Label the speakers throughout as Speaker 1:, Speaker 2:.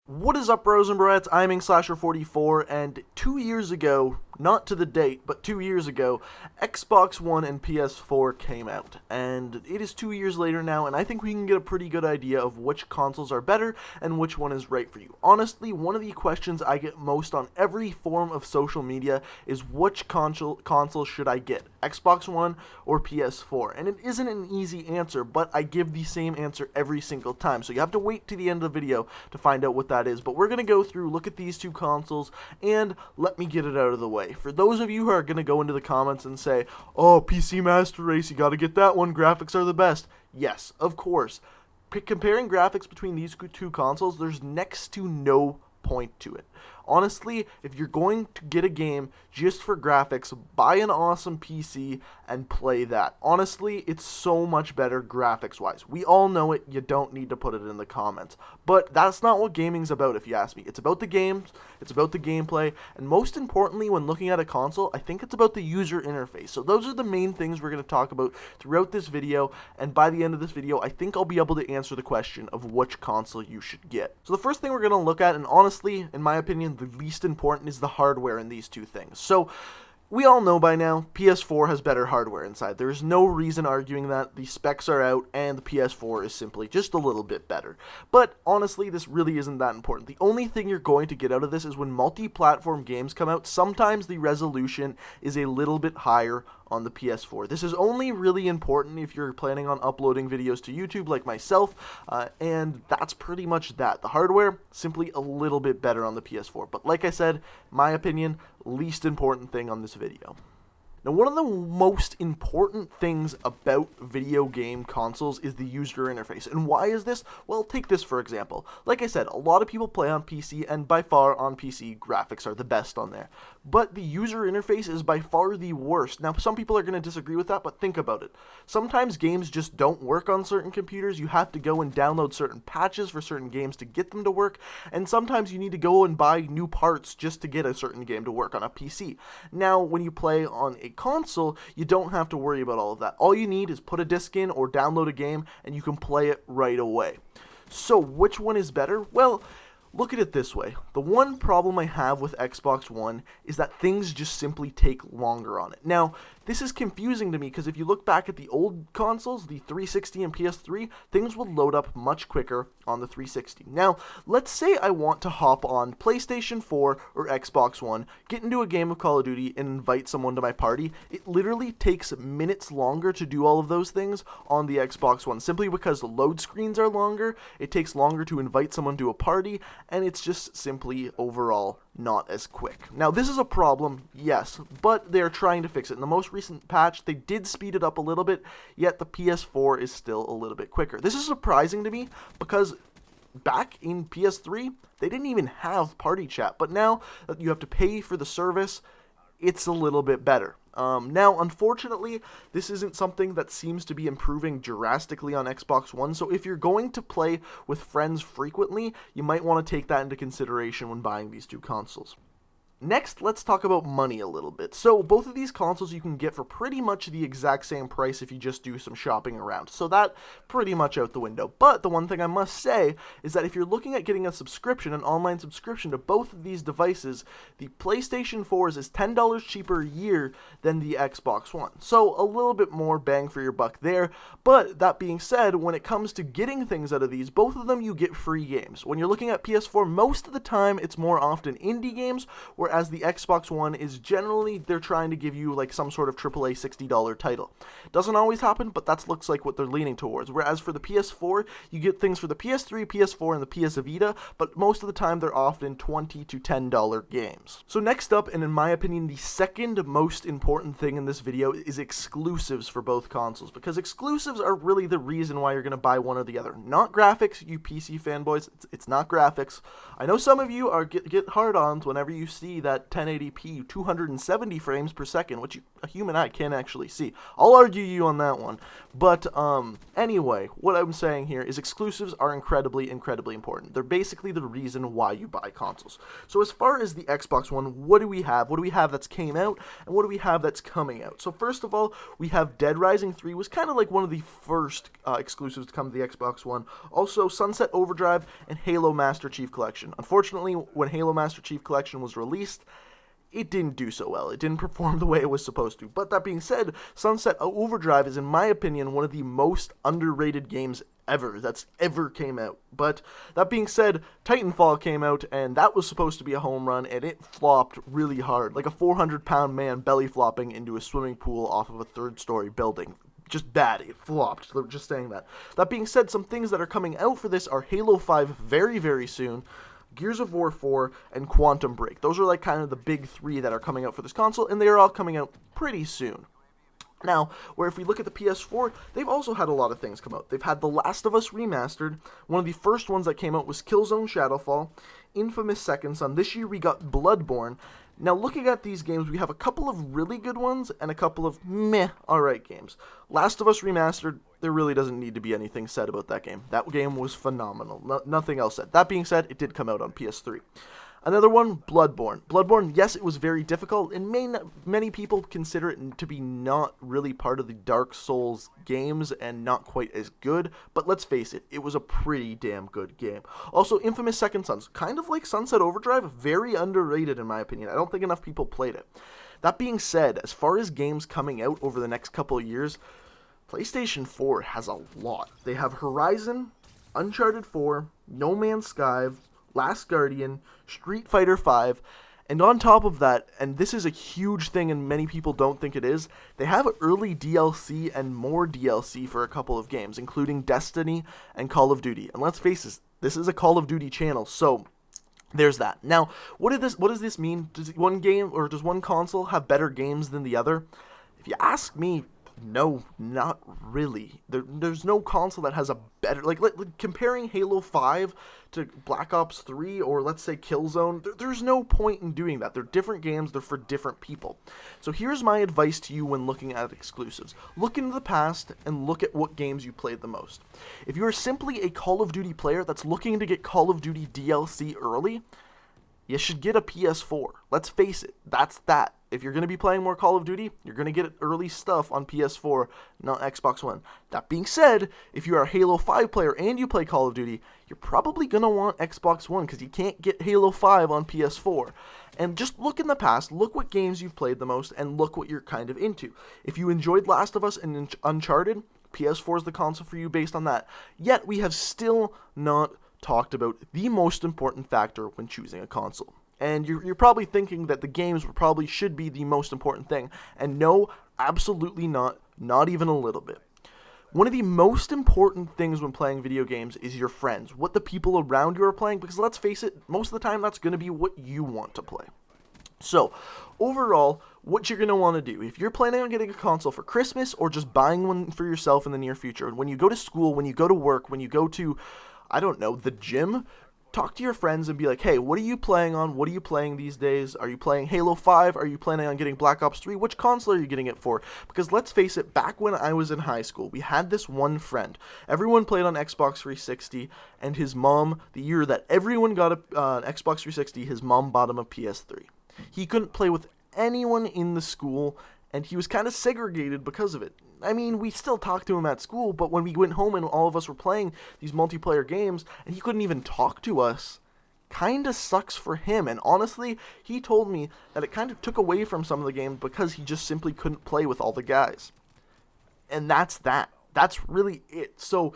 Speaker 1: What is up, bros and broettes? I'm Slasher44, and 2 years ago, not to the date, but 2 years ago, Xbox One and PS4 came out. And it is 2 years later now, and I think we can get a pretty good idea of which consoles are better and which one is right for you. Honestly, one of the questions I get most on every form of social media is which console should I get, Xbox One or PS4? And it isn't an easy answer, but I give the same answer every single time. So you have to wait to the end of the video to find out what that is, but we're going to go through, look at these two consoles, and let me get it out of the way. For those of you who are going to go into the comments and say, oh, PC Master Race, you got to get that one, graphics are the best. Yes, of course. Comparing graphics between these two consoles, there's next to no point to it. Honestly, if you're going to get a game just for graphics, buy an awesome PC and play that. Honestly, it's so much better graphics-wise. We all know it, you don't need to put it in the comments. But that's not what gaming's about, if you ask me. It's about the games, it's about the gameplay, and most importantly, when looking at a console, I think it's about the user interface. So those are the main things we're going to talk about throughout this video, and by the end of this video, I think I'll be able to answer the question of which console you should get. So the first thing we're going to look at, and honestly, in my opinion, the least important is the hardware in these two things. So we all know by now, PS4 has better hardware inside. There's no reason arguing that. The specs are out, and the PS4 is simply just a little bit better. But honestly, this really isn't that important. The only thing you're going to get out of this is when multi-platform games come out, sometimes the resolution is a little bit higher on the PS4. This is only really important if you're planning on uploading videos to YouTube like myself, and that's pretty much that. The hardware, simply a little bit better on the PS4. But like I said, my opinion, least important thing on this video. Now, one of the most important things about video game consoles is the user interface. And why is this? Well, take this for example. Like I said, a lot of people play on PC, and by far on PC, graphics are the best on there. But the user interface is by far the worst. Now, some people are going to disagree with that, but think about it. Sometimes games just don't work on certain computers. You have to go and download certain patches for certain games to get them to work. And sometimes you need to go and buy new parts just to get a certain game to work on a PC. Now, when you play on a console, you don't have to worry about all of that. All you need is put a disc in or download a game, and you can play it right away. So which one is better? Well, look at it this way. The one problem I have with Xbox One is that things just simply take longer on it. Now, this is confusing to me because if you look back at the old consoles, the 360 and PS3, things would load up much quicker on the 360. Now, let's say I want to hop on PlayStation 4 or Xbox One, get into a game of Call of Duty, and invite someone to my party. It literally takes minutes longer to do all of those things on the Xbox One, simply because the load screens are longer, it takes longer to invite someone to a party, and it's just simply overall not as quick. Now, this is a problem, yes, but they're trying to fix it. In the most recent patch, they did speed it up a little bit, yet the PS4 is still a little bit quicker. This is surprising to me because back in PS3, they didn't even have party chat, but now that you have to pay for the service, it's a little bit better. Now, unfortunately, this isn't something that seems to be improving drastically on Xbox One, so if you're going to play with friends frequently, you might want to take that into consideration when buying these two consoles. Next, let's talk about money a little bit. So, both of these consoles you can get for pretty much the exact same price if you just do some shopping around. So that, pretty much out the window. But the one thing I must say is that if you're looking at getting a subscription, an online subscription to both of these devices, the PlayStation 4's is $10 cheaper a year than the Xbox One. So, a little bit more bang for your buck there. But, that being said, when it comes to getting things out of these, both of them you get free games. When you're looking at PS4, most of the time it's more often indie games, whereas the Xbox One is generally, they're trying to give you like some sort of AAA $60 title. Doesn't always happen, but that looks like what they're leaning towards. Whereas for the PS4, you get things for the PS3, PS4, and the PS Vita, but most of the time they're often $20 to $10 games. So next up, and in my opinion, the second most important thing in this video is exclusives for both consoles, because exclusives are really the reason why you're going to buy one or the other. Not graphics, you PC fanboys, it's not graphics. I know some of you are get hard-ons whenever you see that 1080p 270 frames per second, which a human eye can actually see. I'll argue you on that one. But anyway, what I'm saying here is exclusives are incredibly, incredibly important. They're basically the reason why you buy consoles. So as far as the Xbox One, what do we have? What do we have that's came out, and what do we have that's coming out? So first of all, we have Dead Rising 3 was kind of like one of the first exclusives to come to the Xbox One. Also, Sunset Overdrive and Halo Master Chief Collection. Unfortunately, when Halo Master Chief Collection was released, it didn't do so well. It didn't perform the way it was supposed to. But that being said, Sunset Overdrive is, in my opinion, one of the most underrated games ever that's ever came out. But that being said, Titanfall came out, and that was supposed to be a home run, and it flopped really hard, like a 400-pound man belly flopping into a swimming pool off of a third-story building. Just bad. It flopped. Just saying that. That being said, some things that are coming out for this are Halo 5 very, very soon, Gears of War 4, and Quantum Break. Those are like kind of the big three that are coming out for this console, and they are all coming out pretty soon. Now, where if we look at the PS4, they've also had a lot of things come out. They've had The Last of Us Remastered. One of the first ones that came out was Killzone Shadowfall, Infamous Second Son. This year we got Bloodborne. Now, looking at these games, we have a couple of really good ones and a couple of meh, alright games. Last of Us Remastered, there really doesn't need to be anything said about that game. That game was phenomenal. Nothing else said. That being said, it did come out on PS3. Another one, Bloodborne. Bloodborne, yes, it was very difficult, and many people consider it to be not really part of the Dark Souls games and not quite as good, but let's face it, it was a pretty damn good game. Also, Infamous Second Son, kind of like Sunset Overdrive, very underrated in my opinion. I don't think enough people played it. That being said, as far as games coming out over the next couple of years, PlayStation 4 has a lot. They have Horizon, Uncharted 4, No Man's Sky, Last Guardian, Street Fighter V, and on top of that, and this is a huge thing and many people don't think it is, they have early DLC and more DLC for a couple of games, including Destiny and Call of Duty. And let's face it, this is a Call of Duty channel, so there's that. Now, what does this mean? Does one game or does one console have better games than the other? If you ask me, no, not really. There's no console that has a better... Like comparing Halo 5 to Black Ops 3 or, let's say, Killzone, there's no point in doing that. They're different games. They're for different people. So here's my advice to you when looking at exclusives. Look into the past and look at what games you played the most. If you're simply a Call of Duty player that's looking to get Call of Duty DLC early, you should get a PS4. Let's face it, that's that. If you're going to be playing more Call of Duty, you're going to get early stuff on PS4, not Xbox One. That being said, if you are a Halo 5 player and you play Call of Duty, you're probably going to want Xbox One because you can't get Halo 5 on PS4. And just look in the past, look what games you've played the most, and look what you're kind of into. If you enjoyed Last of Us and Uncharted, PS4 is the console for you based on that. Yet, we have still not talked about the most important factor when choosing a console. And you're probably thinking that the games probably should be the most important thing. And no, absolutely not. Not even a little bit. One of the most important things when playing video games is your friends. What the people around you are playing. Because let's face it, most of the time that's going to be what you want to play. So, overall, what you're going to want to do, if you're planning on getting a console for Christmas or just buying one for yourself in the near future, when you go to school, when you go to work, when you go to, I don't know, the gym, talk to your friends and be like, hey, what are you playing on? What are you playing these days? Are you playing Halo 5? Are you planning on getting Black Ops 3? Which console are you getting it for? Because let's face it, back when I was in high school, we had this one friend. Everyone played on Xbox 360, and his mom, the year that everyone got an Xbox 360, his mom bought him a PS3. He couldn't play with anyone in the school, and he was kind of segregated because of it. I mean, we still talked to him at school, but when we went home and all of us were playing these multiplayer games, and he couldn't even talk to us, kinda sucks for him. And honestly, he told me that it kind of took away from some of the games because he just simply couldn't play with all the guys. And that's that. That's really it. So,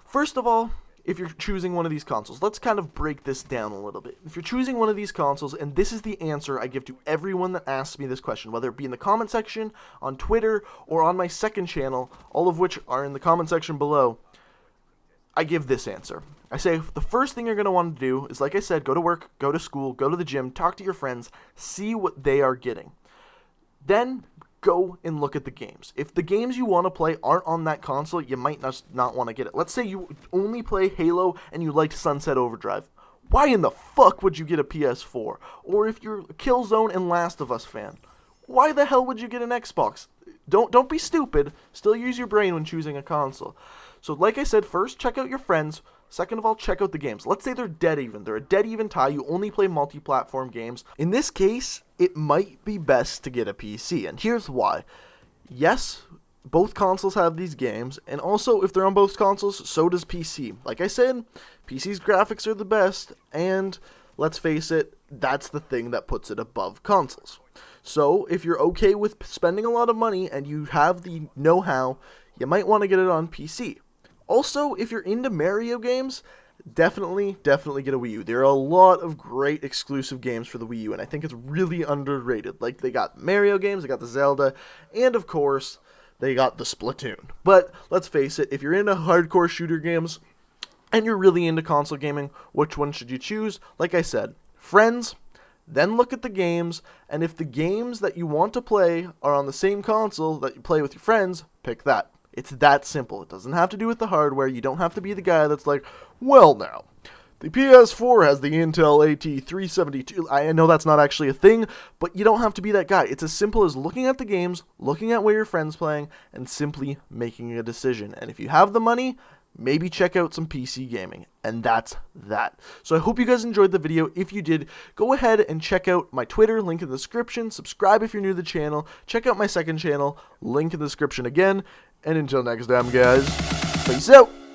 Speaker 1: first of all, if you're choosing one of these consoles, let's kind of break this down a little bit. If you're choosing one of these consoles, and this is the answer I give to everyone that asks me this question, whether it be in the comment section, on Twitter, or on my second channel, all of which are in the comment section below, I give this answer. I say the first thing you're going to want to do is, like I said, go to work, go to school, go to the gym, talk to your friends, see what they are getting. Then go and look at the games. If the games you want to play aren't on that console, you might not want to get it. Let's say you only play Halo and you liked Sunset Overdrive. Why in the fuck would you get a PS4? Or if you're a Killzone and Last of Us fan, why the hell would you get an Xbox? Don't be stupid. Still use your brain when choosing a console. So like I said, first check out your friends. Second of all, check out the games. Let's say they're dead even. They're a dead even tie. You only play multi-platform games. In this case, it might be best to get a PC. And here's why. Yes, both consoles have these games. And also, if they're on both consoles, so does PC. Like I said, PC's graphics are the best. And let's face it, that's the thing that puts it above consoles. So, if you're okay with spending a lot of money and you have the know-how, you might want to get it on PC. Also, if you're into Mario games, definitely get a Wii U. There are a lot of great exclusive games for the Wii U, and I think it's really underrated. Like, they got Mario games, they got the Zelda, and of course, they got the Splatoon. But, let's face it, if you're into hardcore shooter games, and you're really into console gaming, which one should you choose? Like I said, friends, then look at the games, and if the games that you want to play are on the same console that you play with your friends, pick that. It's that simple. It doesn't have to do with the hardware. You don't have to be the guy that's like, well now, the PS4 has the Intel AT372. I know that's not actually a thing, but you don't have to be that guy. It's as simple as looking at the games, looking at where your friend's playing, and simply making a decision. And if you have the money, maybe check out some PC gaming, and that's that. So I hope you guys enjoyed the video. If you did, go ahead and check out my Twitter, link in the description. Subscribe if you're new to the channel. Check out my second channel, link in the description again. And until next time, guys, peace out.